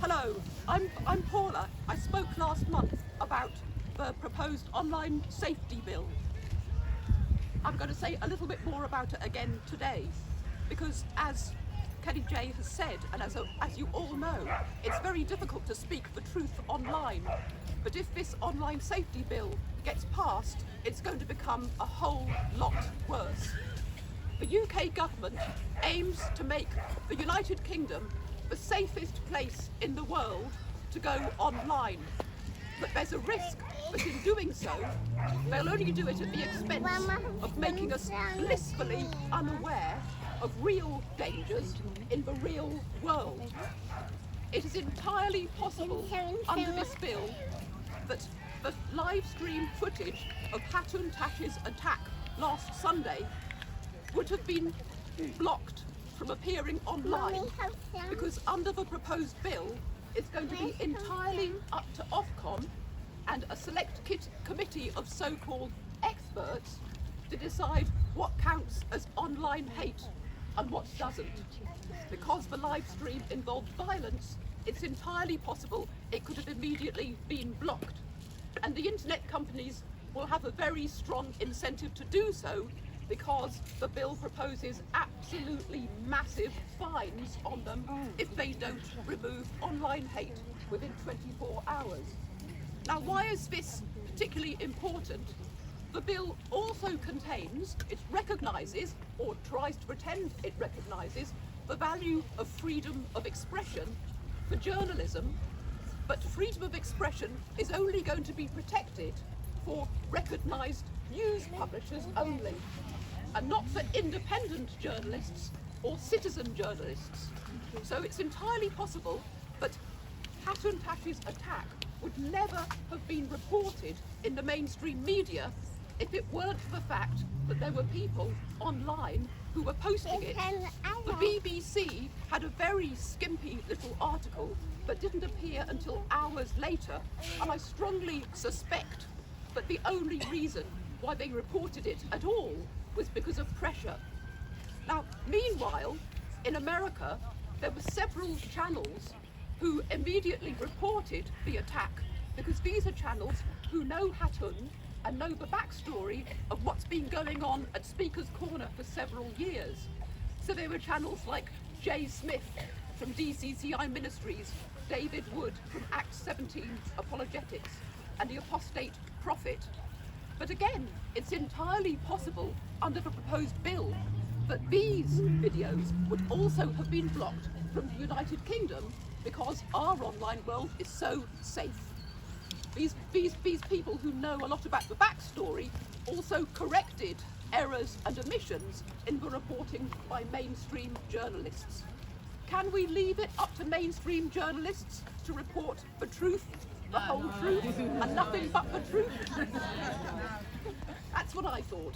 Hello, I'm Paula. I spoke last month about the proposed online safety bill. I'm going to say a little bit more about it again today, because as Kelly J has said, and as you all know, it's very difficult to speak the truth online. But if this online safety bill gets passed, it's going to become a whole lot worse. The UK government aims to make the United Kingdom the safest place in the world to go online. But there's a risk that in doing so, they'll only do it at the expense of making us blissfully unaware of real dangers in the real world. It is entirely possible under this bill that the live stream footage of Hatun Tash's attack last Sunday would have been blocked from appearing online, because under the proposed bill it's going to be entirely up to Ofcom and a select committee of so-called experts to decide what counts as online hate and what doesn't. Because the live stream involved violence, it's entirely possible it could have immediately been blocked. And the internet companies will have a very strong incentive to do so, because the bill proposes absolutely massive fines on them if they don't remove online hate within 24 hours. Now, why is this particularly important? The bill also contains, it recognises, or tries to pretend it recognises, the value of freedom of expression for journalism, but freedom of expression is only going to be protected for recognised news publishers only, and not for independent journalists or citizen journalists. So it's entirely possible that Hatun Tash's attack would never have been reported in the mainstream media if it weren't for the fact that there were people online who were posting it. The BBC had a very skimpy little article that didn't appear until hours later, and I strongly suspect that the only reason why they reported it at all was because of pressure. Now, meanwhile, in America, there were several channels who immediately reported the attack, because these are channels who know Hatun and know the backstory of what's been going on at Speaker's Corner for several years. So there were channels like Jay Smith from DCCI Ministries, David Wood from Act 17 Apologetics, and the Apostate Prophet. But again, it's entirely possible under the proposed bill that these videos would also have been blocked from the United Kingdom, because our online world is so safe. These people who know a lot about the backstory also corrected errors and omissions in the reporting by mainstream journalists. Can we leave it up to mainstream journalists to report the truth, the whole truth, and nothing but the truth? That's what I thought.